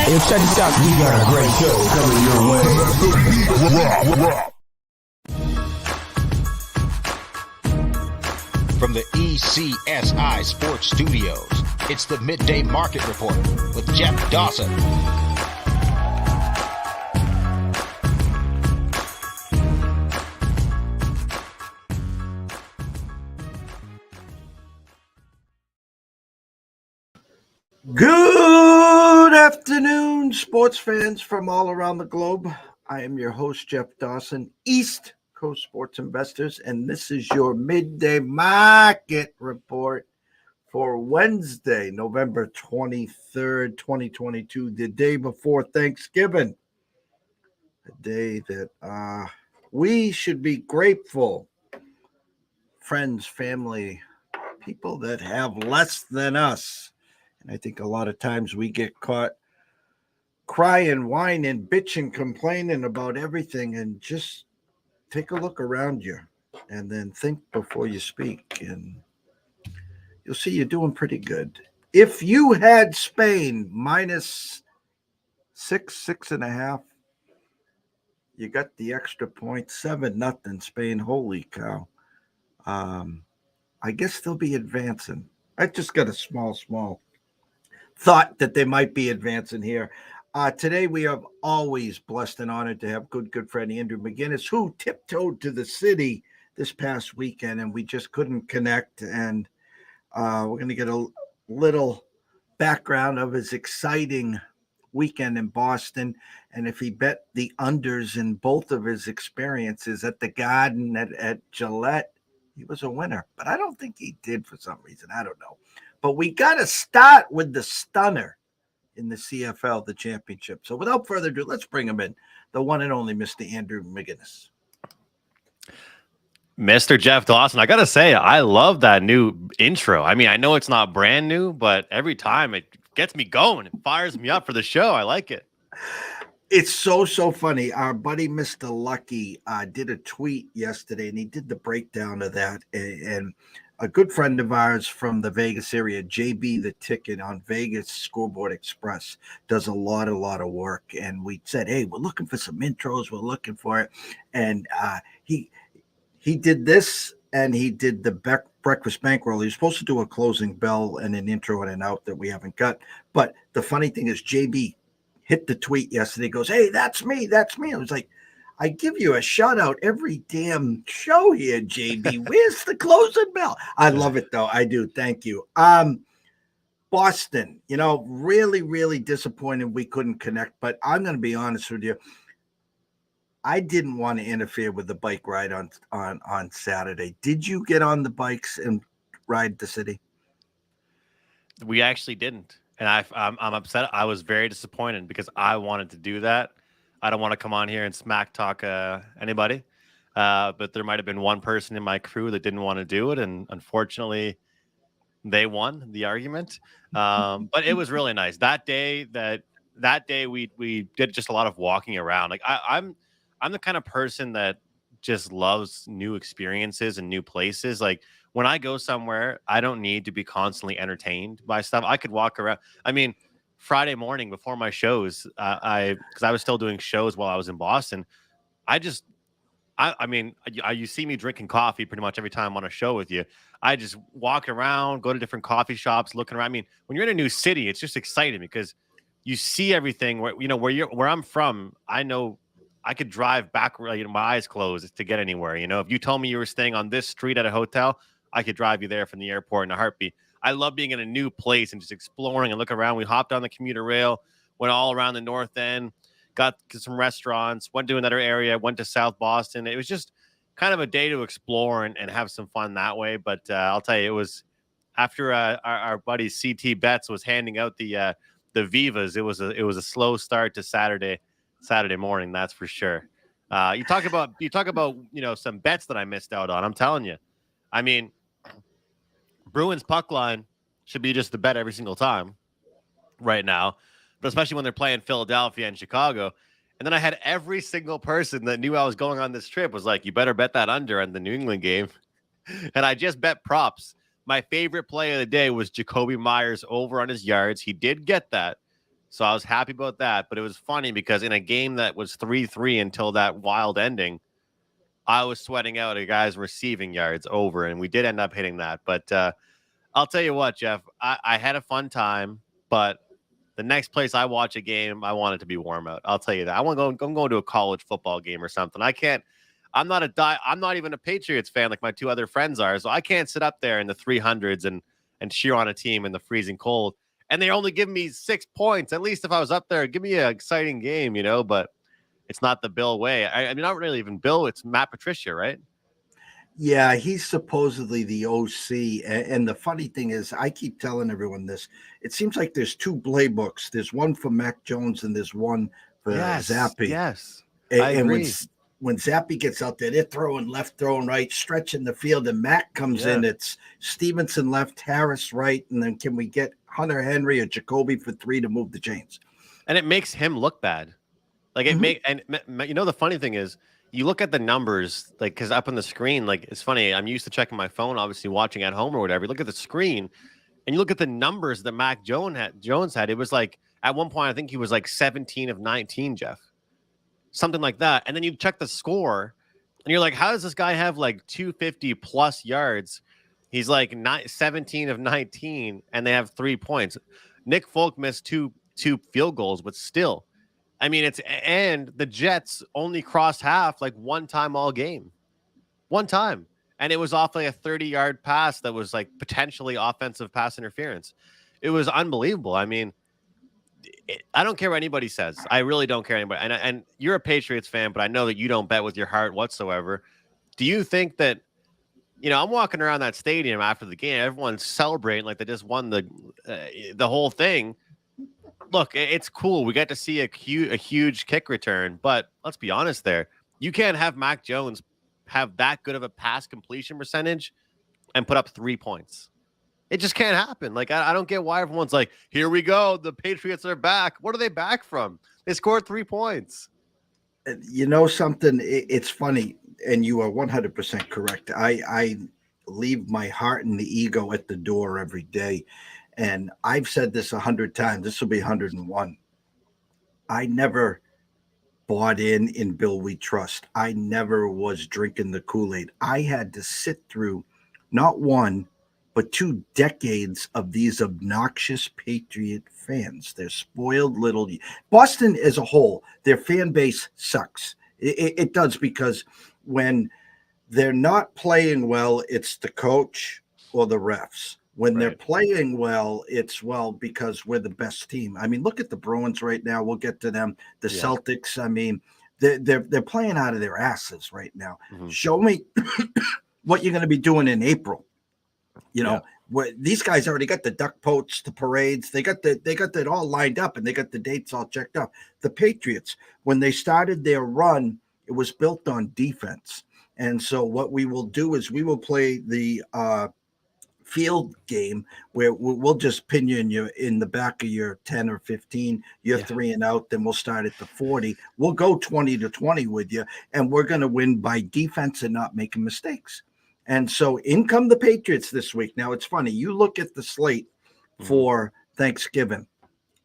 Hey, check this out. We got a great show coming your way. From the ECSI Sports Studios, it's the Midday Market Report with Jeff Dawson. Good afternoon, sports fans from all around the globe. I am your host, Jeff Dawson, East Coast Sports Investors, and this is your Midday Market Report for Wednesday, November 23rd, 2022, the day before Thanksgiving, a day that we should be grateful. Friends, family, people that have less than us. And I think a lot of times we get caught crying, whining, bitching, complaining about everything, and just take a look around you and then think before you speak, and you'll see you're doing pretty good. If you had Spain minus 6.5, you got the extra point, 7-0 Spain. Holy cow. I guess they'll be advancing. I just got a small thought that they might be advancing here. Today, we have always blessed and honored to have good friend Andrew McInnis, who tiptoed to the city this past weekend, and we just couldn't connect. And we're going to get a little background of his exciting weekend in Boston. And if he bet the unders in both of his experiences at the Garden, at Gillette, he was a winner. But I don't think he did for some reason. I don't know. But we got to start with the stunner in the CFL, the championship. So without further ado, let's bring him in, the one and only Mr. Andrew McInnis. Mr. Jeff Dawson, I got to say, I love that new intro. I mean, I know it's not brand new, but every time it gets me going. It fires me up for the show. I like it. It's so funny. Our buddy, Mr. Lucky, did a tweet yesterday, and he did the breakdown of that. And a good friend of ours from the Vegas area, JB the Ticket on Vegas Scoreboard Express, does a lot of work. And we said, hey, we're looking for some intros. We're looking for it. And he did this, and he did the breakfast bankroll. He was supposed to do a closing bell and an intro and an out that we haven't got. But the funny thing is, JB hit the tweet yesterday, goes, hey, that's me. I was like, I give you a shout out every damn show here, JB. Where's the closing bell? I love it, though. I do. Thank you. Boston, really disappointed we couldn't connect. But I'm going to be honest with you. I didn't want to interfere with the bike ride on Saturday. Did you get on the bikes and ride the city? We actually didn't. And I'm upset. I was very disappointed because I wanted to do that. I don't want to come on here and smack talk anybody, but there might have been one person in my crew that didn't want to do it, and unfortunately, they won the argument. But it was really nice that day. That day we did just a lot of walking around. Like I'm the kind of person that just loves new experiences and new places. Like when I go somewhere, I don't need to be constantly entertained by stuff. I could walk around. I mean, Friday morning before my shows, because I was still doing shows while I was in Boston. I mean, you see me drinking coffee pretty much every time I'm on a show with you. I just walk around, go to different coffee shops, looking around. I mean, when you're in a new city, it's just exciting because you see everything. Where I'm from, I know I could drive back, my eyes closed to get anywhere. If you told me you were staying on this street at a hotel, I could drive you there from the airport in a heartbeat. I love being in a new place and just exploring and looking around. We hopped on the commuter rail, went all around the North End, got to some restaurants, went to another area, went to South Boston. It was just kind of a day to explore and have some fun that way. But I'll tell you, it was after our buddy CT Betts was handing out the Vivas. It was a slow start to Saturday morning, that's for sure. You talk about some bets that I missed out on. I'm telling you, I mean, Bruins puck line should be just the bet every single time right now, but especially when they're playing Philadelphia and Chicago. And then I had every single person that knew I was going on this trip was like, you better bet that under on the New England game. And I just bet props. My favorite play of the day was Jacoby Myers over on his yards. He did get that. So I was happy about that. But it was funny because in a game that was 3-3 until that wild ending, I was sweating out a guy's receiving yards over, and we did end up hitting that. But I'll tell you what, Jeff, I had a fun time, but the next place I watch a game, I want it to be warm out. I'll tell you that. I'm going to a college football game or something. I'm not even a Patriots fan like my two other friends are, so I can't sit up there in the 300s and cheer on a team in the freezing cold. And they only give me 6 points. At least if I was up there, give me an exciting game, but it's not the Bill way. I mean, not really even Bill. It's Matt Patricia, right? Yeah, he's supposedly the OC. And the funny thing is, I keep telling everyone this. It seems like there's two playbooks. There's one for Mac Jones and there's one for Zappy. Yes, I agree. When Zappy gets out there, they're throwing left, throwing right, stretching the field, and Mac comes in. It's Stevenson left, Harris right, and then can we get Hunter Henry or Jacoby for 3 to move the chains? And it makes him look bad. Like the funny thing is, you look at the numbers, like, because up on the screen, like, it's funny. I'm used to checking my phone, obviously watching at home or whatever. You look at the screen, and you look at the numbers that Mac Jones had. It was like at one point, I think he was like 17 of 19, Jeff. Something like that. And then you check the score and you're like, how does this guy have like 250 plus yards? He's like 17 of 19 and they have 3 points. Nick Folk missed two field goals, but still, I mean, and the Jets only crossed half like one time all game. One time. And it was off like a 30-yard pass that was like potentially offensive pass interference. It was unbelievable. I mean, I don't care what anybody says. I really don't care anybody. And you're a Patriots fan, but I know that you don't bet with your heart whatsoever. Do you think that, I'm walking around that stadium after the game, everyone's celebrating like they just won the whole thing. Look, it's cool. We got to see a huge kick return, but let's be honest there. You can't have Mac Jones have that good of a pass completion percentage and put up 3 points. It just can't happen. Like, I don't get why everyone's like, here we go. The Patriots are back. What are they back from? They scored 3 points. You know something? It's funny, and you are 100% correct. I leave my heart and the ego at the door every day. And I've said this 100 times. This will be 101. I never bought in Bill We Trust. I never was drinking the Kool-Aid. I had to sit through not one, but 2 decades of these obnoxious Patriot fans. They're spoiled little. Boston as a whole, their fan base sucks. It does, because when they're not playing well, it's the coach or the refs. When they're playing well, it's because we're the best team. I mean, look at the Bruins right now. We'll get to them. The Celtics. I mean, they're playing out of their asses right now. Mm-hmm. Show me what you're going to be doing in April. Where these guys already got the duck posts, the parades. They got that all lined up, and they got the dates all checked up. The Patriots, when they started their run, it was built on defense. And so what we will do is we will play the field game where we'll just pin you in the back of your 10 or 15. You're 3 and out. Then we'll start at the 40. We'll go 20-20 with you, and we're going to win by defense and not making mistakes. And so in come the Patriots this week. Now, it's funny. You look at the slate for Thanksgiving.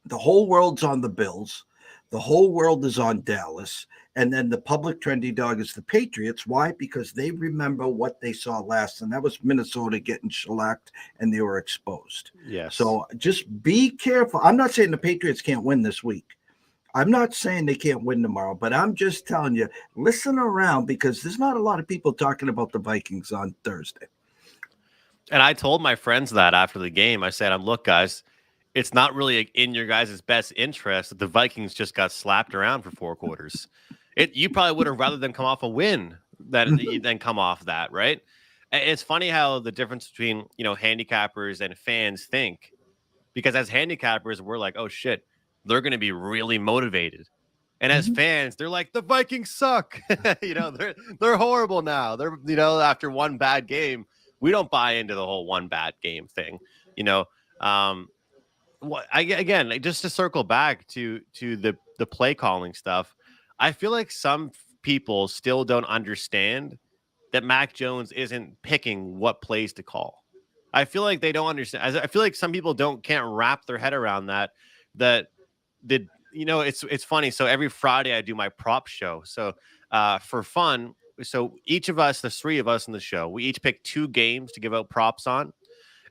The whole world's on the Bills. The whole world is on Dallas. And then the public trendy dog is the Patriots. Why? Because they remember what they saw last, and that was Minnesota getting shellacked, and they were exposed. Yes. So just be careful. I'm not saying the Patriots can't win this week. I'm not saying they can't win tomorrow, but I'm just telling you, listen around, because there's not a lot of people talking about the Vikings on Thursday. And I told my friends that after the game. I said, look, guys, it's not really in your guys' best interest that the Vikings just got slapped around for 4 quarters. You probably would have rather than come off a win than come off that, right? And it's funny how the difference between, handicappers and fans think, because as handicappers, we're like, oh, shit, they're going to be really motivated. And as fans, they're like, the Vikings suck. They're horrible now. They're, after one bad game, we don't buy into the whole one bad game thing. Again, just to circle back to the play calling stuff, I feel like some people still don't understand that Mac Jones isn't picking what plays to call. I feel like they don't understand. I feel like some people can't wrap their head around that it's funny. So every Friday I do my prop show. So for fun, so each of us, there's three of us in the show, we each pick two games to give out props on,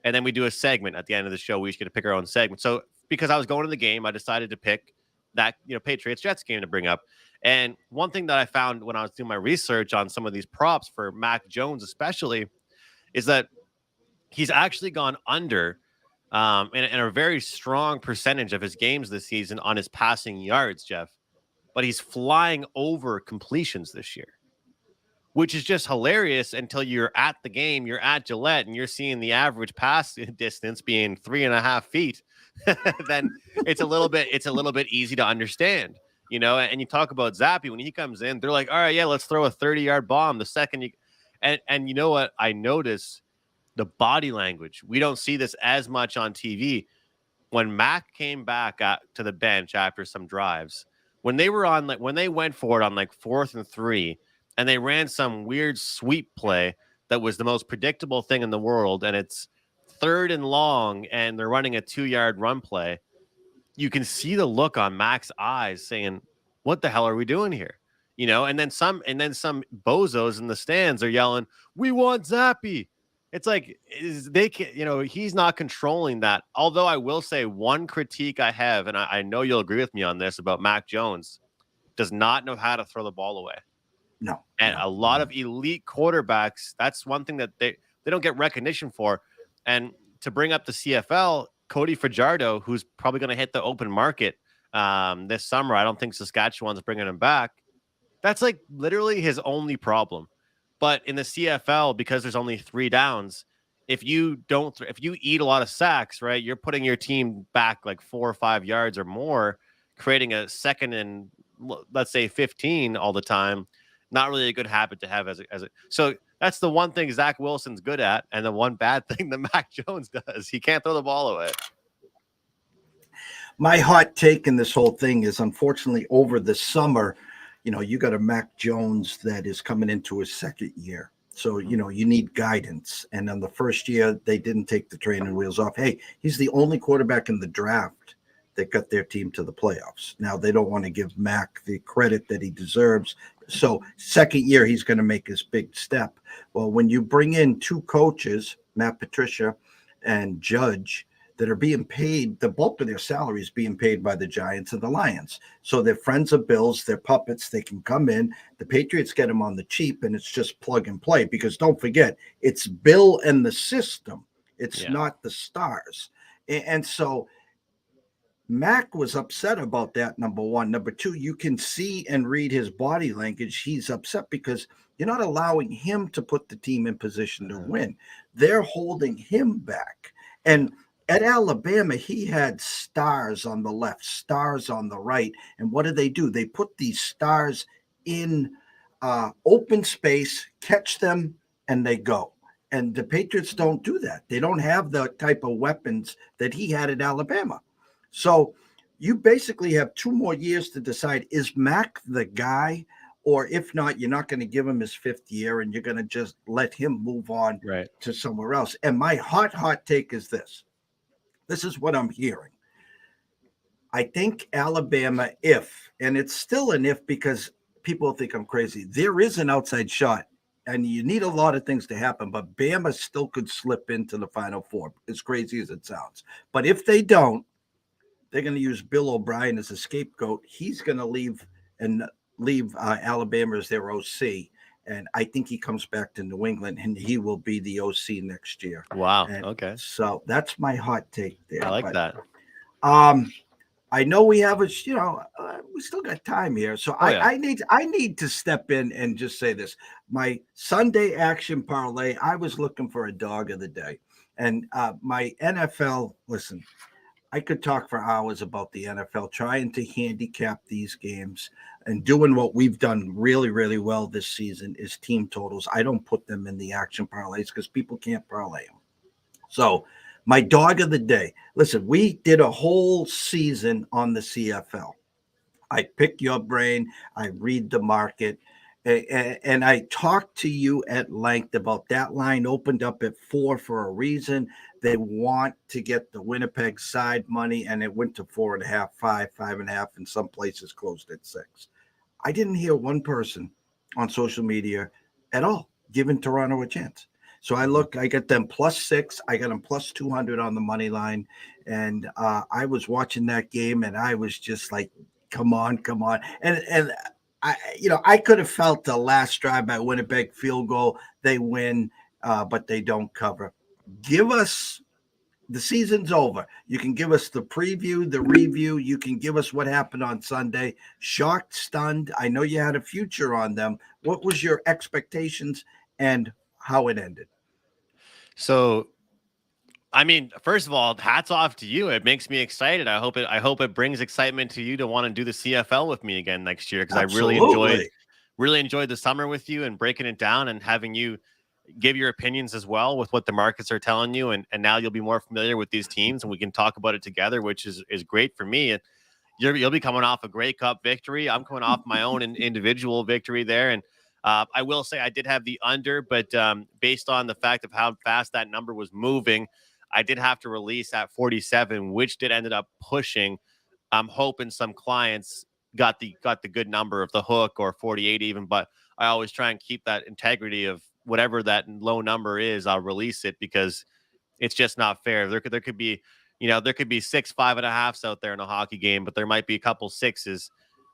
and then we do a segment at the end of the show. We each get to pick our own segment. So because I was going to the game, I decided to pick that Patriots Jets game to bring up. And one thing that I found when I was doing my research on some of these props for Mac Jones, especially, is that he's actually gone under in a very strong percentage of his games this season on his passing yards, Jeff. But he's flying over completions this year, which is just hilarious until you're at the game, you're at Gillette, and you're seeing the average pass distance being 3.5 feet. Then it's a little bit easy to understand, And you talk about Zappy when he comes in, they're like, all right, yeah, let's throw a 30-yard bomb the second you. And you know what? I notice the body language. We don't see this as much on TV. When Mac came back to the bench after some drives, when they went for it on 4th and 3, and they ran some weird sweep play that was the most predictable thing in the world, and it's 3rd and long, and they're running a 2-yard run play, you can see the look on Mac's eyes saying, what the hell are we doing here? And then some bozos in the stands are yelling, we want Zappy. It's like they can, he's not controlling that. Although I will say one critique I have, and I know you'll agree with me on this about Mac Jones, does not know how to throw the ball away. No. And a lot of elite quarterbacks, that's one thing that they don't get recognition for. And to bring up the CFL, Cody Fajardo, who's probably going to hit the open market this summer. I don't think Saskatchewan's bringing him back. That's literally his only problem. But in the CFL, because there's only 3 downs, if you eat a lot of sacks, right, you're putting your team back 4 or 5 yards or more, creating a 2nd and, let's say, 15 all the time. Not really a good habit to have as a. So that's the one thing Zach Wilson's good at, and the one bad thing that Mac Jones does. He can't throw the ball away. My hot take in this whole thing is, unfortunately, over the summer, you got a Mac Jones that is coming into his 2nd year. So, you need guidance. And on the first year, they didn't take the training wheels off. Hey, he's the only quarterback in the draft that got their team to the playoffs. Now, they don't want to give Mac the credit that he deserves. So 2nd year, he's going to make his big step. Well, when you bring in 2 coaches, Matt Patricia and Judge, that are being paid, the bulk of their salary is being paid by the Giants and the Lions. So they're friends of Bill's, they're puppets, they can come in. The Patriots get them on the cheap, and it's just plug and play, because don't forget, it's Bill and the system. It's not the stars. And so Mac was upset about that, number one. Number two, you can see and read his body language. He's upset because you're not allowing him to put the team in position to win. They're holding him back. And at Alabama, he had stars on the left, stars on the right. And what do? They put these stars in open space, catch them, and they go. And the Patriots don't do that. They don't have the type of weapons that he had at Alabama. So you basically have 2 more years to decide, is Mac the guy? Or if not, you're not going to give him his 5th year, and you're going to just let him move on to somewhere else. And my hot take is this. This is what I'm hearing. I think Alabama, and it's still an if because people think I'm crazy, there is an outside shot, and you need a lot of things to happen, but Bama still could slip into the Final Four, as crazy as it sounds. But if they don't, they're going to use Bill O'Brien as a scapegoat. He's going to leave Alabama as their OC. And I think he comes back to New England, and he will be the OC next year. Wow. And okay. So that's my hot take there. I like that. I know we have we still got time here. So I need to step in and just say this. My Sunday action parlay, I was looking for a dog of the day. And my NFL, listen, I could talk for hours about the NFL, trying to handicap these games and doing what we've done really, really well this season is team totals. I don't put them in the action parlays because people can't parlay them. So my dog of the day, listen, we did a whole season on the CFL. I pick your brain. I read the market. And I talked to you at length about that line opened up at 4 for a reason. They want to get the Winnipeg side money, and it went to 4.5, 5.5, and some places closed at 6. I didn't hear one person on social media at all giving Toronto a chance. So I got them +6. I got them +200 on the money line. And I was watching that game and I was just like, come on, come on. And I could have felt the last drive by Winnipeg field goal. They win, but they don't cover. Give us the season's over. You can give us the preview, the review. You can give us what happened on Sunday. Shocked, stunned. I know you had a future on them. What was your expectations and how it ended? So, I mean, first of all, hats off to you. It makes me excited. I hope it brings excitement to you to want to do the CFL with me again next year, because I really enjoyed the summer with you and breaking it down and having you give your opinions as well with what the markets are telling you. And now you'll be more familiar with these teams and we can talk about it together, which is great for me. And you'll be coming off a Grey Cup victory. I'm coming off my own individual victory there. And I will say I did have the under, but based on the fact of how fast that number was moving, I did have to release at 47, which did ended up pushing. I'm hoping some clients got the good number of the hook or 48 even, but I always try and keep that integrity of whatever that low number is. I'll release it because it's just not fair. There could be, there could be 6 5.5s out there in a hockey game, but there might be a couple 6s.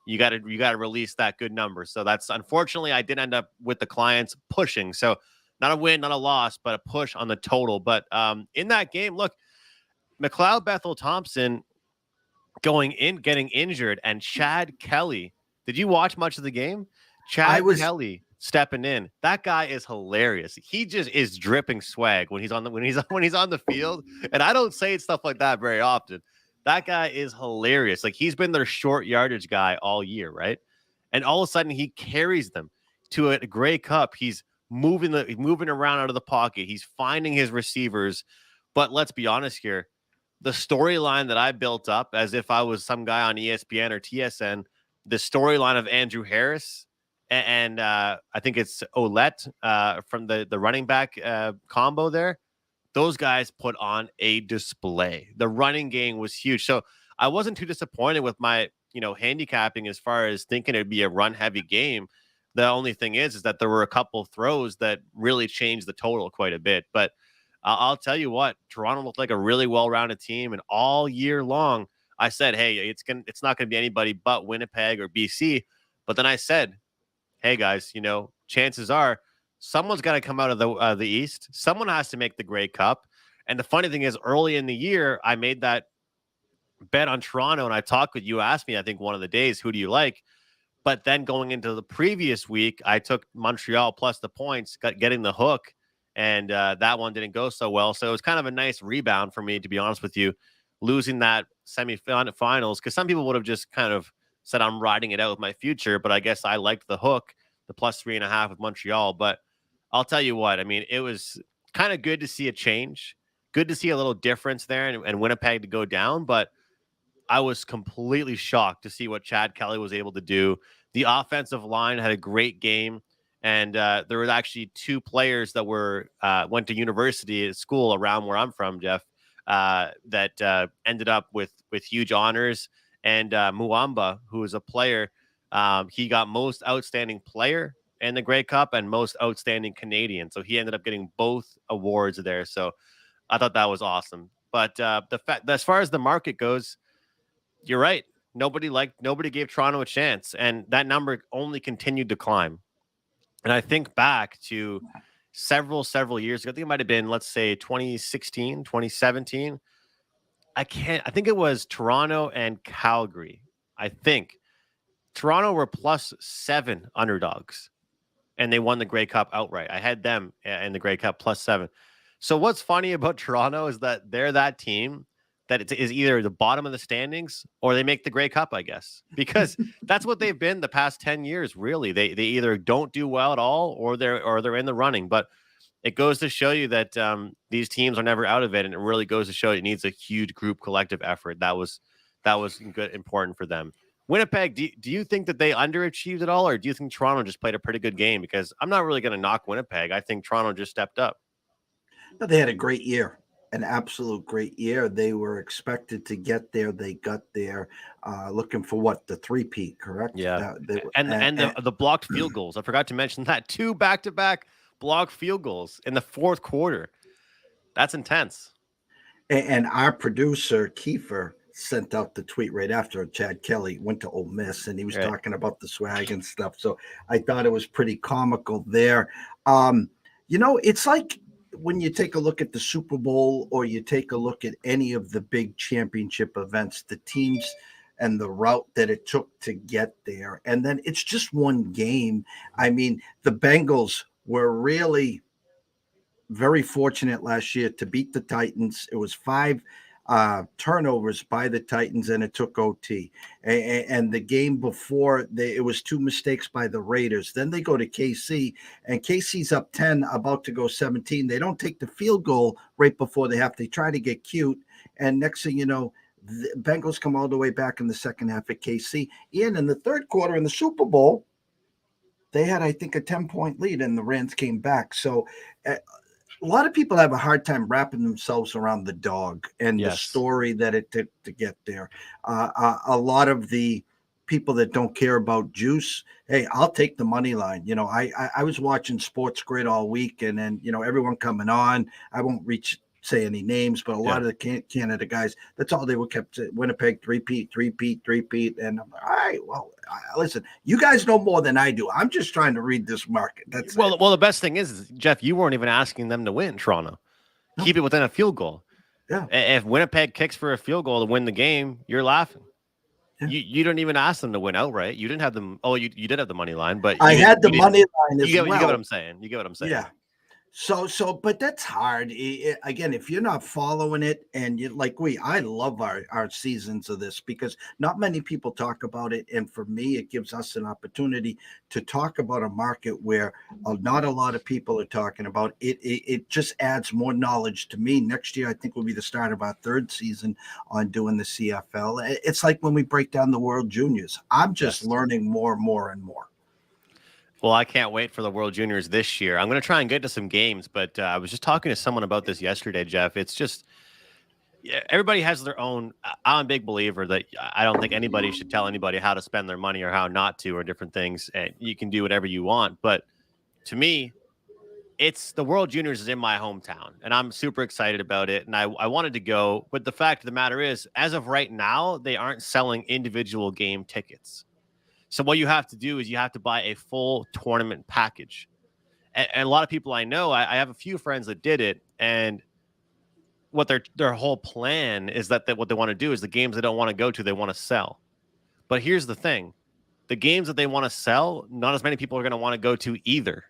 You got to release that good number. So that's, unfortunately, I did end up with the clients pushing. So not a win, not a loss, but a push on the total. But in that game, look, McLeod Bethel Thompson getting injured, and Chad Kelly. Did you watch much of the game? Kelly stepping in. That guy is hilarious. He just is dripping swag when he's on the field. And I don't say stuff like that very often. That guy is hilarious. Like, he's been their short yardage guy all year, right? And all of a sudden he carries them to a Grey Cup. He's moving around out of the pocket. He's finding his receivers. But let's be honest here. The storyline that I built up as if I was some guy on ESPN or TSN, the storyline of Andrew Harris and I think it's Olette from the running back combo there. Those guys put on a display. The running game was huge. So I wasn't too disappointed with my, handicapping as far as thinking it'd be a run heavy game. The only thing is that there were a couple throws that really changed the total quite a bit. But I'll tell you what, Toronto looked like a really well-rounded team. And all year long, I said, hey, it's not going to be anybody but Winnipeg or BC. But then I said, hey guys, chances are someone's got to come out of the East. Someone has to make the Grey Cup. And the funny thing is, early in the year, I made that bet on Toronto, and I talked with you, asked me, I think one of the days, who do you like? But then going into the previous week, I took Montreal plus the points, getting the hook, and that one didn't go so well. So it was kind of a nice rebound for me, to be honest with you, losing that semifinals, because some people would have just kind of said I'm riding it out with my future, but I guess I liked the hook, the +3.5 with Montreal. But I'll tell you what, I mean, it was kind of good to see a change, good to see a little difference there and Winnipeg to go down. But I was completely shocked to see what Chad Kelly was able to do. The offensive line had a great game. And there were actually 2 players that went to university at school around where I'm from, Jeff, that ended up with huge honors. And Muamba, who is a player, he got most outstanding player in the Grey Cup and most outstanding Canadian. So he ended up getting both awards there. So I thought that was awesome. But the fact, as far as the market goes, you're right. Nobody gave Toronto a chance, and that number only continued to climb. And I think back to several years ago. I think it might have been, let's say, 2016, 2017. I think it was Toronto and Calgary. I think Toronto were +7 underdogs, and they won the Grey Cup outright. I had them in the Grey Cup +7. So what's funny about Toronto is that they're that team that it is either the bottom of the standings or they make the Grey Cup, I guess, because that's what they've been the past 10 years. Really, they either don't do well at all or they're in the running. But it goes to show you that these teams are never out of it, and it really goes to show it needs a huge group collective effort. That was good, important for them. Winnipeg, do you think that they underachieved at all, or do you think Toronto just played a pretty good game? Because I'm not really going to knock Winnipeg. I think Toronto just stepped up. But they had a great year, an absolute great year. They were expected to get there. They got there, looking for what, the three-peat, correct? Yeah, and the blocked field goals. I forgot to mention that 2 back-to-back blocked field goals in the fourth quarter. That's intense. And our producer Kiefer sent out the tweet right after Chad Kelly went to Ole Miss, and he was talking about the swag and stuff. So I thought it was pretty comical there. It's like when you take a look at the Super Bowl or you take a look at any of the big championship events, the teams and the route that it took to get there, and then it's just one game. I mean, the Bengals were really very fortunate last year to beat the Titans. It was 5 turnovers by the Titans, and it took OT. And the game before, it was 2 mistakes by the Raiders. Then they go to KC, and KC's up 10, about to go 17. They don't take the field goal right before they have. They try to get cute, and next thing you know, the Bengals come all the way back in the second half at KC. And in the third quarter in the Super Bowl, they had, I think, a 10-point lead, and the Rams came back. So a lot of people have a hard time wrapping themselves around the dog and the story that it took to get there. A lot of the people that don't care about juice, hey, I'll take the money line. I was watching Sports Grid all week, and then, everyone coming on. I won't say any names, but a lot of the Canada guys, that's all they were kept saying. Winnipeg, three-peat. And I'm like, all right, well, listen, you guys know more than I do. I'm just trying to read this market. That's well, the best thing is, Jeff, you weren't even asking them to win Toronto. No. Keep it within a field goal. Yeah. If Winnipeg kicks for a field goal to win the game, you're laughing. Yeah. You don't even ask them to win outright. You didn't have them. Oh, you did have the money line, but I had the money line as well. You get what I'm saying. Yeah. But that's hard. Again, if you're not following it, and I love our seasons of this, because not many people talk about it. And for me, it gives us an opportunity to talk about a market where not a lot of people are talking about it. It just adds more knowledge to me. Next year, I think will be the start of our 3rd season on doing the CFL. It's like when we break down the World Juniors. I'm just learning more and more and more. Well, I can't wait for the World Juniors this year. I'm going to try and get to some games, but I was just talking to someone about this yesterday, Jeff. It's just everybody has their own. I'm a big believer that I don't think anybody should tell anybody how to spend their money or how not to, or different things. And you can do whatever you want. But to me, it's the World Juniors is in my hometown, and I'm super excited about it. And I wanted to go. But the fact of the matter is, as of right now, they aren't selling individual game tickets. So what you have to do is you have to buy a full tournament package. And a lot of people I know, I have a few friends that did it, and what their whole plan is that what they want to do is the games they don't want to go to, they want to sell. But here's the thing. The games that they want to sell, not as many people are going to want to go to either.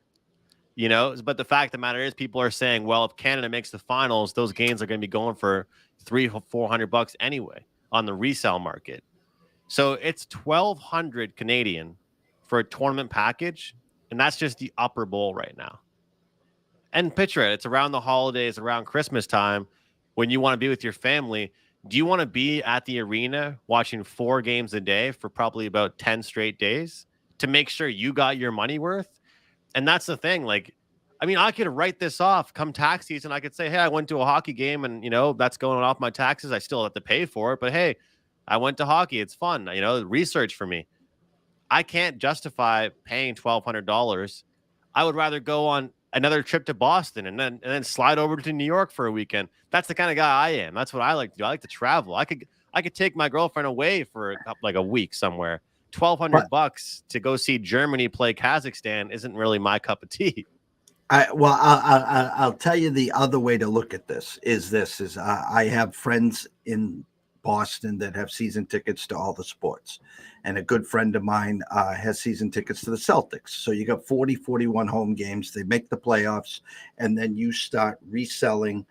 But the fact of the matter is, people are saying, well, if Canada makes the finals, those games are going to be going for $300-400 anyway on the resale market. So it's 1,200 Canadian for a tournament package, and that's just the upper bowl right now. And picture it, it's around the holidays, around Christmas time, when you want to be with your family. Do you want to be at the arena watching 4 games a day for probably about 10 straight days to make sure you got your money worth? And that's the thing. I could write this off come tax season. I could say, hey, I went to a hockey game, and, that's going off my taxes. I still have to pay for it, but hey, I went to hockey. It's fun. Research for me. I can't justify paying $1,200. I would rather go on another trip to Boston and then slide over to New York for a weekend. That's the kind of guy I am. That's what I like to do. I like to travel. I could take my girlfriend away for a week somewhere. $1,200 to go see Germany play Kazakhstan isn't really my cup of tea. I'll tell you the other way to look at this is I have friends in Boston that have season tickets to all the sports, and a good friend of mine has season tickets to the Celtics. So you got 41 home games. They make the playoffs, and then you start reselling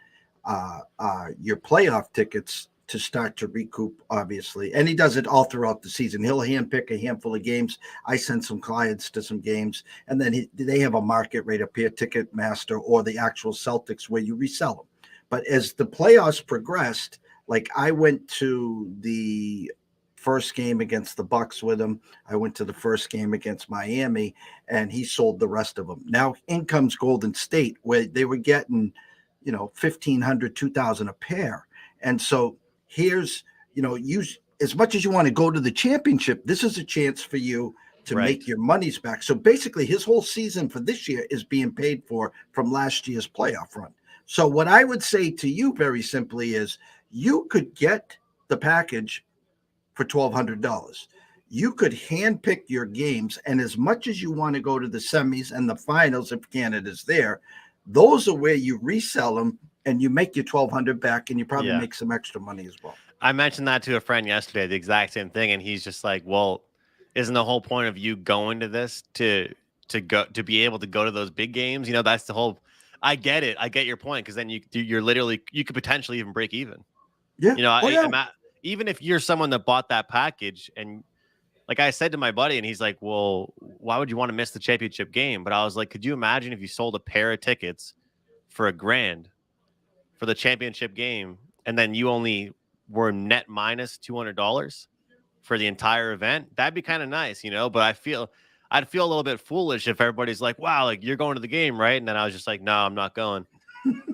your playoff tickets to start to recoup, obviously. And he does it all throughout the season. He'll handpick a handful of games. I send some clients to some games, and then they have a market right up here, Ticketmaster or the actual Celtics, where you resell them. But as the playoffs progressed, I went to the first game against the Bucks with him. I went to the first game against Miami, and he sold the rest of them. Now in comes Golden State, where they were getting, 1,500, 2,000 a pair. And so here's, you as much as you want to go to the championship, this is a chance for you to make your monies back. So basically his whole season for this year is being paid for from last year's playoff run. So what I would say to you very simply is you could get the package for $1,200. You could handpick your games, and as much as you want to go to the semis and the finals, if Canada's there, those are where you resell them and you make your $1,200 back, and you probably make some extra money as well. I mentioned that to a friend yesterday, the exact same thing, and he's just like, "Well, isn't the whole point of you going to this to be able to go to those big games? That's the whole." I get it. I get your point, because then you're literally, you could potentially even break even. Yeah. Even if you're someone that bought that package, and like I said to my buddy, and he's like, "Well, why would you want to miss the championship game?" But I was like, could you imagine if you sold a pair of tickets for $1,000 for the championship game, and then you only were net minus $200 for the entire event? That'd be kind of nice, but I'd feel a little bit foolish if everybody's like, "Wow, like you're going to the game, right?" And then I was just like, "No, I'm not going."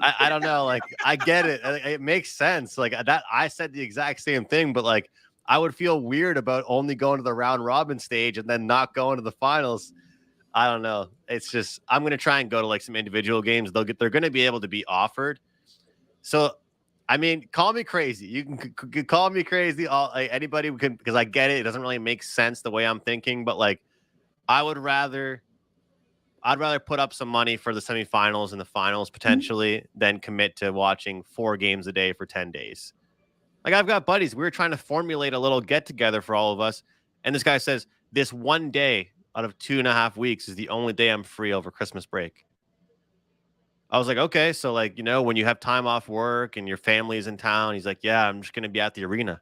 I don't know. Like, I get it. It makes sense. Like that, I said the exact same thing, but like, I would feel weird about only going to the round robin stage and then not going to the finals. I don't know. It's just, I'm going to try and go to like some individual games. They're going to be able to be offered. So, I mean, call me crazy. You can call me crazy. Anybody can, because I get it. It doesn't really make sense the way I'm thinking, but like, I'd rather put up some money for the semifinals and the finals potentially than commit to watching 4 games a day for 10 days. Like, I've got buddies. We were trying to formulate a little get together for all of us. And this guy says, this one day out of 2.5 weeks is the only day I'm free over Christmas break. I was like, okay. So like, when you have time off work and your family's in town, he's like, yeah, I'm just going to be at the arena.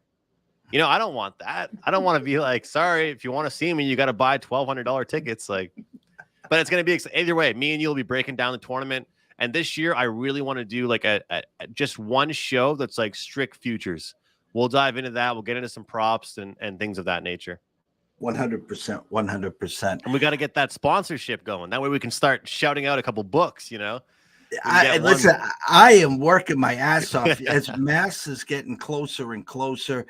I don't want that. I don't want to be like, sorry, if you want to see me, you got to buy $1,200 tickets. Like, but it's going to be either way. Me and you will be breaking down the tournament. And this year, I really want to do like a just one show that's like strict futures. We'll dive into that. We'll get into some props and things of that nature. 100%, 100%. And we got to get that sponsorship going. That way we can start shouting out a couple books, Listen, I am working my ass off as Mass is getting closer and closer.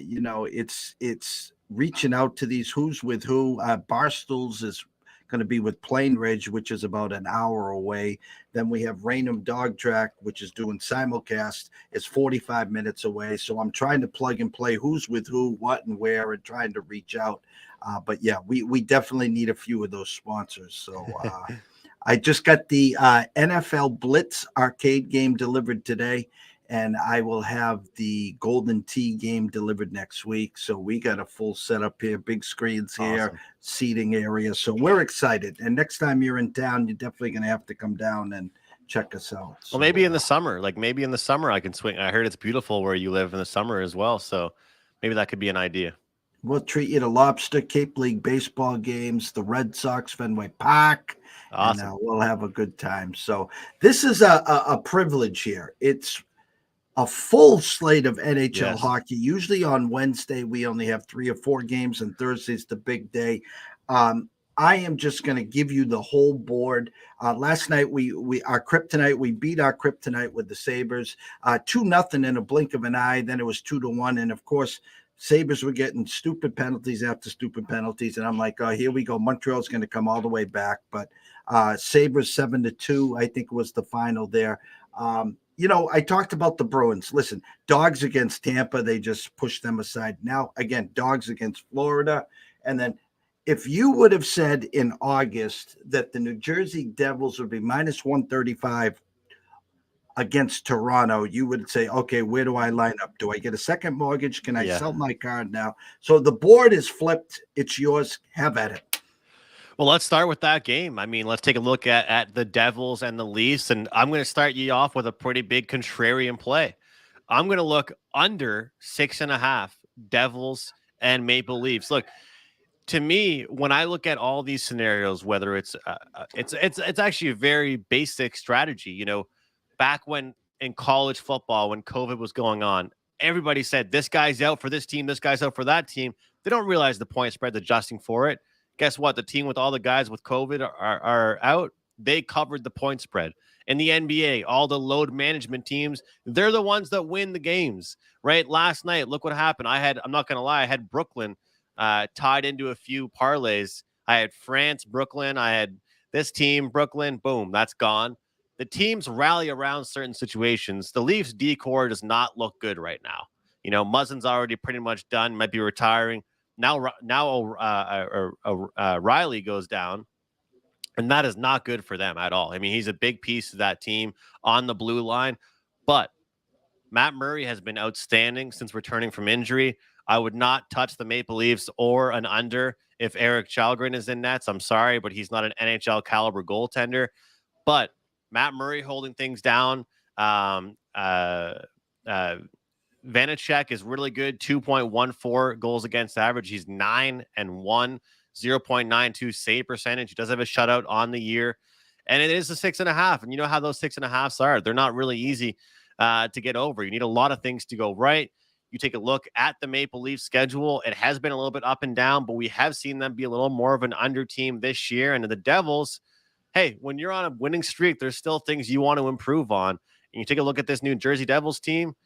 It's reaching out to these who's with who. Barstools is going to be with Plain Ridge, which is about an hour away. Then we have Raynham Dog Track, which is doing simulcast. It's 45 minutes away. So I'm trying to plug and play who's with who, what and where, and trying to reach out. But yeah, we definitely need a few of those sponsors. So I just got the NFL Blitz arcade game delivered today, and I will have the Golden Tee game delivered next week. So we got a full setup here, big screens here, awesome. Seating area. So we're excited. And next time you're in town, you're definitely going to have to come down and check us out. So, well, maybe in the summer, I can swing. I heard it's beautiful where you live in the summer as well. So maybe that could be an idea. We'll treat you to Lobster, Cape League baseball games, the Red Sox, Fenway Park. Awesome. And we'll have a good time. So this is a privilege here. It's a full slate of NHL hockey. Usually on Wednesday, we only have 3 or 4 games, and Thursday's the big day. I am just going to give you the whole board. Last night, we beat our kryptonite with the Sabres, 2-0 in a blink of an eye. Then it was 2-1. And of course, Sabres were getting stupid penalties after stupid penalties. And I'm like, oh, here we go. Montreal's going to come all the way back. But Sabres 7-2, I think was the final there. I talked about the Bruins. Listen, Dogs against Tampa, they just pushed them aside. Now, again, Dogs against Florida. And then if you would have said in August that the New Jersey Devils would be minus 135 against Toronto, you would say, okay, where do I line up? Do I get a second mortgage? Can I sell my card now? So the board is flipped. It's yours. Have at it. Well, let's start with that game. I mean, let's take a look at the Devils and the Leafs, and I'm going to start you off with a pretty big contrarian play. I'm going to look under 6.5 Devils and Maple Leafs. Look, to me, when I look at all these scenarios, whether it's actually a very basic strategy. Back when in college football, when COVID was going on, everybody said this guy's out for this team, this guy's out for that team. They don't realize the point spread's adjusting for it. Guess what? The team with all the guys with COVID are out. They covered the point spread. In the NBA, all the load management teams, they're the ones that win the games, right? Last night, look what happened. I'm not going to lie, I had Brooklyn tied into a few parlays. I had France, Brooklyn. I had this team, Brooklyn. Boom, that's gone. The teams rally around certain situations. The Leafs decor does not look good right now. Muzzin's already pretty much done, might be retiring. Now Riley goes down, and that is not good for them at all. I mean, he's a big piece of that team on the blue line, but Matt Murray has been outstanding since returning from injury. I would not touch the Maple Leafs or an under if Eric Chalgren is in nets. I'm sorry, but he's not an NHL caliber goaltender. But Matt Murray holding things down. Vanacek is really good, 2.14 goals against average. He's 9-1, 0.92 save percentage. He does have a shutout on the year, and it is a 6.5. And you know how those 6.5s are. They're not really easy to get over. You need a lot of things to go right. You take a look at the Maple Leafs schedule. It has been a little bit up and down, but we have seen them be a little more of an under team this year. And the Devils, hey, when you're on a winning streak, there's still things you want to improve on. And you take a look at this New Jersey Devils team.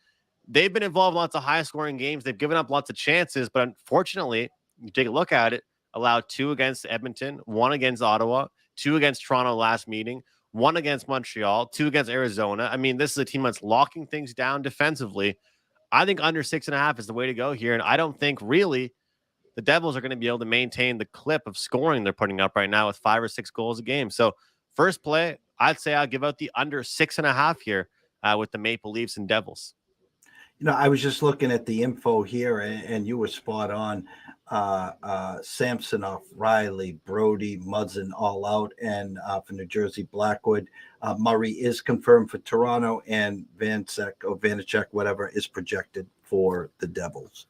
They've been involved in lots of high-scoring games. They've given up lots of chances, but unfortunately, you take a look at it, allowed 2 against Edmonton, 1 against Ottawa, 2 against Toronto last meeting, 1 against Montreal, 2 against Arizona. I mean, this is a team that's locking things down defensively. I think under 6.5 is the way to go here, and I don't think really the Devils are going to be able to maintain the clip of scoring they're putting up right now with 5 or 6 goals a game. So first play, I'd say I'll give out the under 6.5 here with the Maple Leafs and Devils. I was just looking at the info here, and you were spot on. Samsonov, Riley, Brody, Muzzin, all out, and for New Jersey, Blackwood. Murray is confirmed for Toronto, and Vanacek, whatever, is projected for the Devils.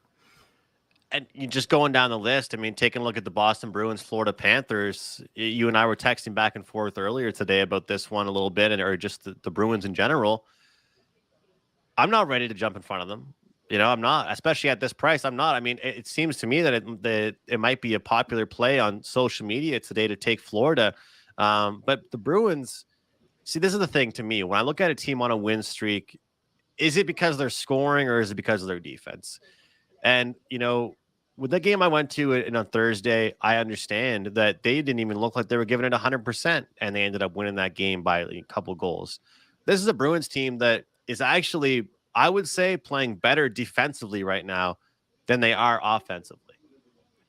And you just going down the list, I mean, taking a look at the Boston Bruins, Florida Panthers, you and I were texting back and forth earlier today about this one a little bit, or just the Bruins in general. I'm not ready to jump in front of them. I'm not, especially at this price. I'm not. I mean, it seems to me that it might be a popular play on social media today to take Florida. But the Bruins, see, this is the thing to me. When I look at a team on a win streak, is it because they're scoring or is it because of their defense? And, with the game I went to on Thursday, I understand that they didn't even look like they were giving it 100%, and they ended up winning that game by a couple goals. This is a Bruins team that is actually, I would say, playing better defensively right now than they are offensively.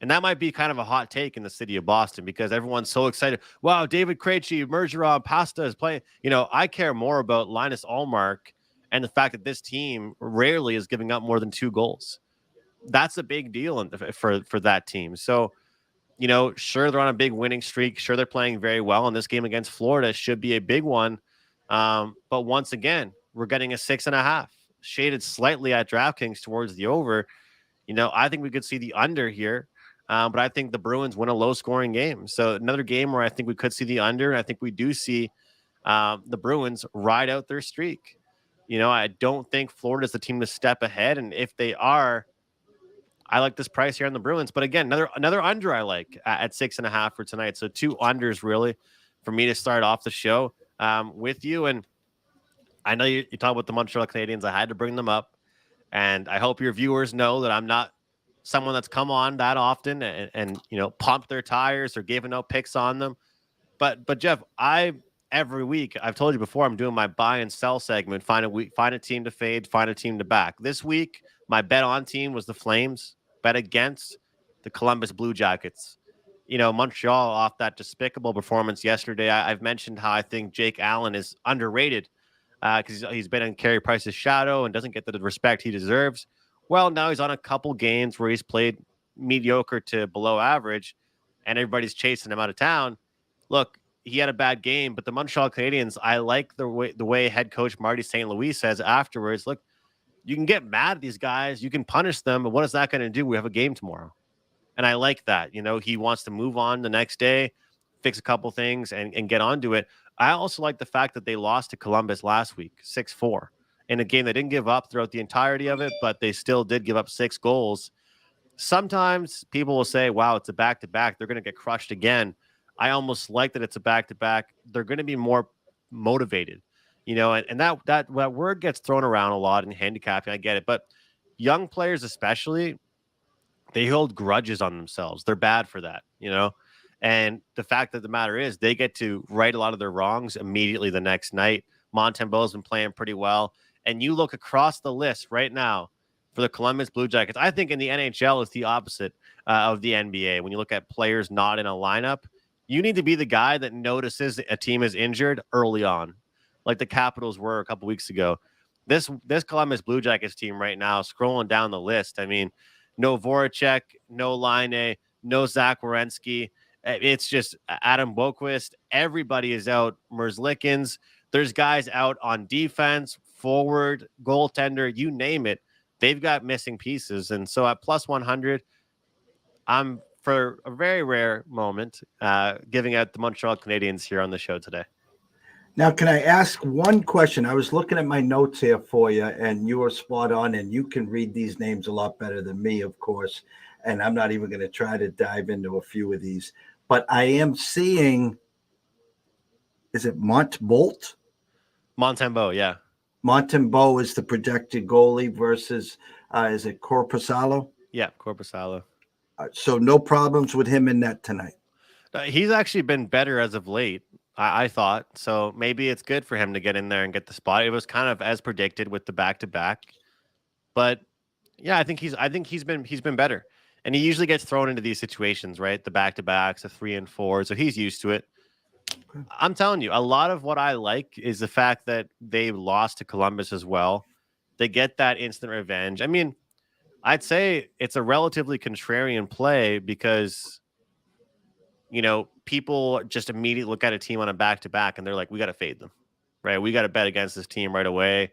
And that might be kind of a hot take in the city of Boston because everyone's so excited. Wow, David Krejci, Bergeron, Pasta is playing. I care more about Linus Ullmark and the fact that this team rarely is giving up more than 2 goals. That's a big deal for that team. So, sure, they're on a big winning streak. Sure, they're playing very well. And this game against Florida should be a big one. But once again, we're getting a 6.5, shaded slightly at DraftKings towards the over. I think we could see the under here, but I think the Bruins win a low-scoring game. So another game where I think we could see the under, and I think we do see the Bruins ride out their streak. I don't think Florida's the team to step ahead, and if they are, I like this price here on the Bruins. But again, another under I like at 6.5 for tonight. So 2 unders really for me to start off the show with you. And I know you talk about the Montreal Canadiens. I had to bring them up, and I hope your viewers know that I'm not someone that's come on that often and pumped their tires or given out picks on them. But Jeff, every week I've told you before, I'm doing my buy and sell segment. Find a team to fade, find a team to back. This week, my bet on team was the Flames. Bet against the Columbus Blue Jackets. Montreal off that despicable performance yesterday. I've mentioned how I think Jake Allen is underrated. Because he's been in Carey Price's shadow and doesn't get the respect he deserves. Well, now he's on a couple games where he's played mediocre to below average, and everybody's chasing him out of town. Look, he had a bad game, but the Montreal Canadiens, I like the way head coach Marty St. Louis says afterwards, look, you can get mad at these guys, you can punish them, but what is that going to do? We have a game tomorrow. And I like that. He wants to move on the next day, fix a couple things, and get onto it. I also like the fact that they lost to Columbus last week, 6-4. in a game they didn't give up throughout the entirety of it, but they still did give up 6 goals. Sometimes people will say, wow, it's a back-to-back. They're going to get crushed again. I almost like that it's a back-to-back. They're going to be more motivated, and that word gets thrown around a lot in handicapping. I get it. But young players especially, they hold grudges on themselves. They're bad for that. And the fact of the matter is they get to right a lot of their wrongs immediately the next night. Montembeau's been playing pretty well. And you look across the list right now for the Columbus Blue Jackets. I think in the NHL it's the opposite of the NBA. When you look at players not in a lineup, you need to be the guy that notices a team is injured early on, like the Capitals were a couple weeks ago. This Columbus Blue Jackets team right now, scrolling down the list, I mean, no Voracek, no Line, no Zach Werenski. It's just Adam Boquist. Everybody is out. Merzlikins. There's guys out on defense, forward, goaltender, you name it. They've got missing pieces. And so at plus 100, I'm, for a very rare moment, giving out the Montreal Canadiens here on the show today. Now, can I ask one question? I was looking at my notes here for you, and you were spot on, and you can read these names a lot better than me, of course. And I'm not even going to try to dive into a few of these. But I am seeing, is it Montembeau, yeah. Montembeau is the projected goalie versus, is it Korpisalo? Yeah, Korpisalo. So no problems with him in net tonight. He's actually been better as of late, I thought. So maybe it's good for him to get in there and get the spot. It was kind of as predicted with the back-to-back. But yeah, I think he's been better. And he usually gets thrown into these situations, right? The back-to-backs, the 3 and 4. So he's used to it. Okay. I'm telling you, a lot of what I like is the fact that they lost to Columbus as well. They get that instant revenge. I mean, I'd say it's a relatively contrarian play because, people just immediately look at a team on a back-to-back and they're like, we got to fade them, right? We got to bet against this team right away.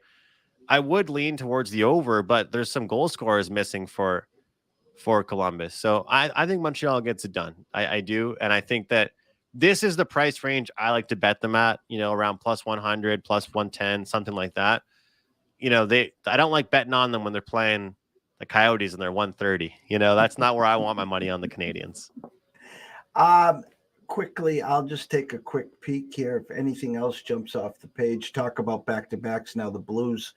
I would lean towards the over, but there's some goal scorers missing for Columbus. So I think Montreal gets it done. I do. And I think that this is the price range I like to bet them at, around plus 100, plus 110, something like that. I don't like betting on them when they're playing the Coyotes and they're 130. That's not where I want my money on the Canadians. Quickly, I'll just take a quick peek here. If anything else jumps off the page, talk about back-to-backs. Now the Blues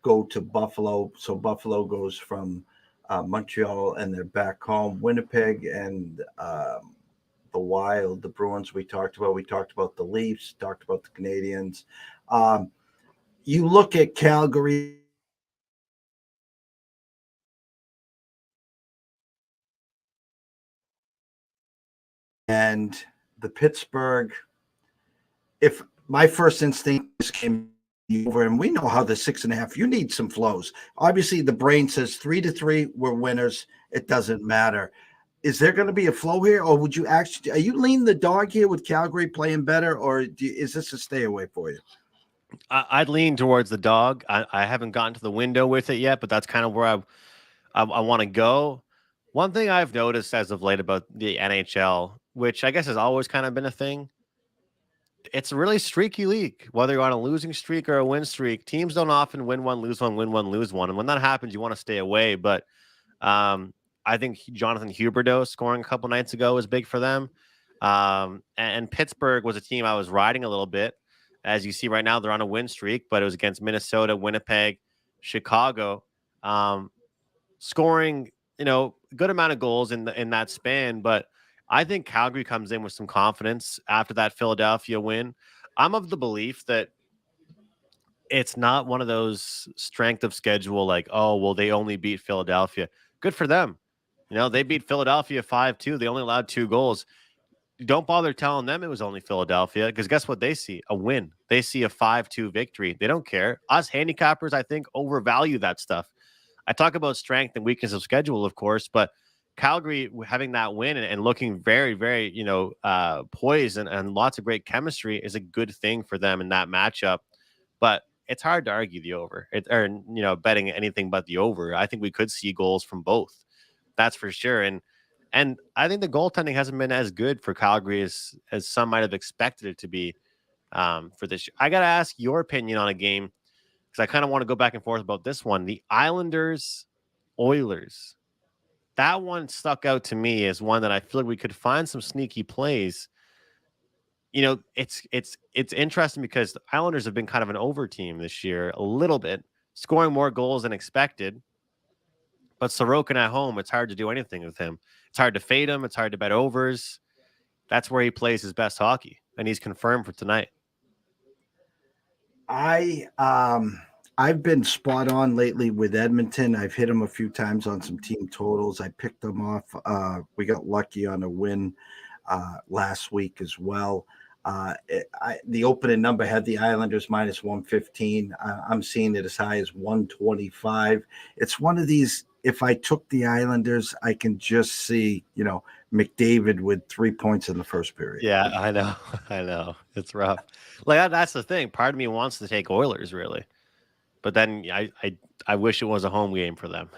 go to Buffalo. So Buffalo goes from Montreal and they're back home. Winnipeg and the Wild, the Bruins we talked about. We talked about the Leafs, talked about the Canadians. You look at Calgary. And the Pittsburgh, if my first instinct came over, and we know how the 6.5, you need some flows. Obviously, the brain says 3-3, we're winners. It doesn't matter. Is there going to be a flow here, or would you actually? Are you leaning the dog here with Calgary playing better, or is this a stay away for you? I'd lean towards the dog. I haven't gotten to the window with it yet, but that's kind of where I want to go. One thing I've noticed as of late about the NHL, which I guess has always kind of been a thing, it's a really streaky league. Whether you're on a losing streak or a win streak, teams don't often win one, lose one, win one, lose one. And when that happens, you want to stay away. But I think Jonathan Huberdeau scoring a couple nights ago was big for them. And Pittsburgh was a team I was riding a little bit. As you see right now, they're on a win streak, but it was against Minnesota, Winnipeg, Chicago, scoring, a good amount of goals in that span. But I think Calgary comes in with some confidence after that Philadelphia win. I'm of the belief that it's not one of those strength of schedule like, oh, well, they only beat Philadelphia. Good for them. They beat Philadelphia 5-2. They only allowed 2 goals. Don't bother telling them it was only Philadelphia, because guess what they see? A win. They see a 5-2 victory. They don't care. Us handicappers, I think, overvalue that stuff. I talk about strength and weakness of schedule, of course, but Calgary having that win and looking very, very, poised and lots of great chemistry is a good thing for them in that matchup. But it's hard to argue the over betting anything but the over. I think we could see goals from both. That's for sure. And I think the goaltending hasn't been as good for Calgary as some might have expected it to be for this year. I got to ask your opinion on a game. because I kind of want to go back and forth about this one. The Islanders, Oilers. That one stuck out to me as one that I feel like we could find some sneaky plays. It's interesting because the Islanders have been kind of an over team this year, a little bit, scoring more goals than expected. But Sorokin at home, it's hard to do anything with him. It's hard to fade him. It's hard to bet overs. That's where he plays his best hockey, and he's confirmed for tonight. I've been spot on lately with Edmonton. I've hit them a few times on some team totals. I picked them off. We got lucky on a win last week as well. The opening number had the Islanders minus 115. I'm seeing it as high as 125. It's one of these. If I took the Islanders, I can just see, McDavid with 3 points in the first period. Yeah, I know. It's rough. Like that's the thing. Part of me wants to take Oilers, really, but then I wish it was a home game for them.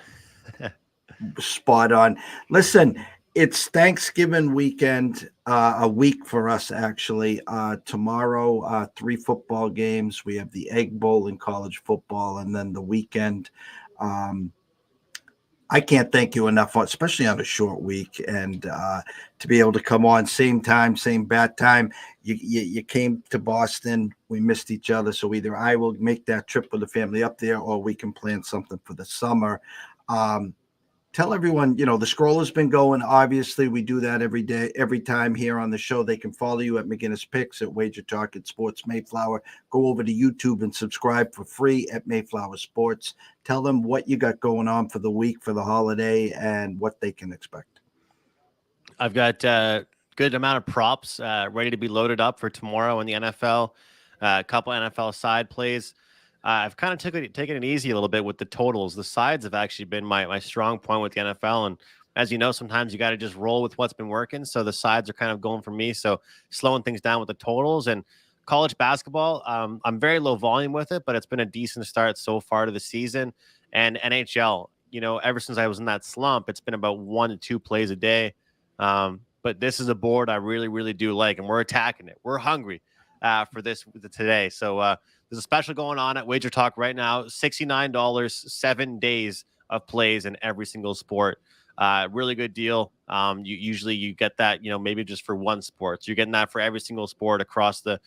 Spot on. Listen, it's Thanksgiving weekend, a week for us actually. Tomorrow, 3 football games. We have the Egg Bowl in college football, and then the weekend. I can't thank you enough, especially on a short week, and to be able to come on same time, same bat time. You came to Boston. We missed each other, so either I will make that trip with the family up there, or we can plan something for the summer. Tell everyone, the scroll has been going. Obviously, we do that every day, every time here on the show. They can follow you at McInnis Picks, at Wager Talk, at Sports Mayflower. Go over to YouTube and subscribe for free at Mayflower Sports. Tell them what you got going on for the week, for the holiday, and what they can expect. I've got a good amount of props ready to be loaded up for tomorrow in the NFL. A couple NFL side plays. I've kind of taken it easy a little bit with the totals. The sides have actually been my strong point with the NFL. And as you know, sometimes you got to just roll with what's been working. So the sides are kind of going for me. So slowing things down with the totals. And college basketball, I'm very low volume with it, but it's been a decent start so far to the season. And NHL, ever since I was in that slump, it's been about 1 to 2 plays a day. But this is a board I really, really do like, and we're attacking it. We're hungry for this today. So there's a special going on at Wager Talk right now. $69, 7 days of plays in every single sport. Really good deal. You get that, maybe just for one sport. So you're getting that for every single sport across the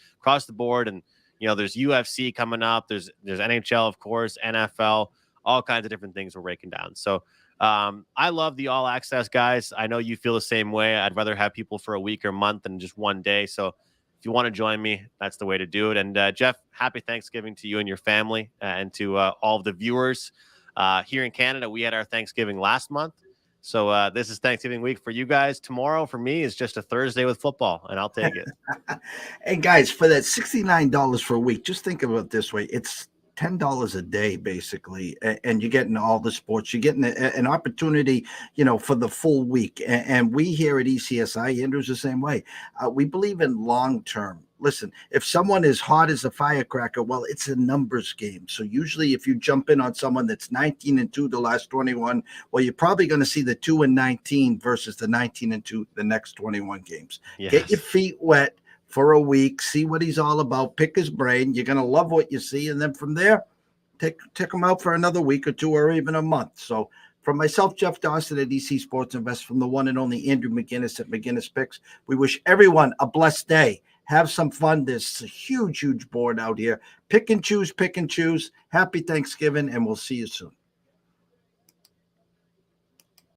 board. And there's UFC coming up. There's NHL, of course, NFL, all kinds of different things we're breaking down. So I love the all access, guys. I know you feel the same way. I'd rather have people for a week or month than just one day. So if you want to join me, that's the way to do it. And Jeff, happy Thanksgiving to you and your family, and to all of the viewers here in Canada. We had our Thanksgiving last month. So this is Thanksgiving week for you guys. Tomorrow for me is just a Thursday with football, and I'll take it. Hey, guys, for that $69 for a week, just think of it this way. It's $10 a day, basically, and you're getting all the sports. You're getting an opportunity, for the full week. And we here at ECSI, Andrew's the same way. We believe in long term. Listen, if someone is hot as a firecracker, well, it's a numbers game. So usually if you jump in on someone that's 19-2 the last 21, well, you're probably going to see the 2-19 versus the 19-2 the next 21 games. Yes. Get your feet wet for a week, see what he's all about, pick his brain. You're going to love what you see. And then from there, take him out for another week or two, or even a month. So from myself, Jeff Dawson at EC Sports Invest, from the one and only Andrew McInnis at McInnis Picks, we wish everyone a blessed day. Have some fun. There's a huge board out here. Pick and choose. Happy Thanksgiving, and we'll see you soon.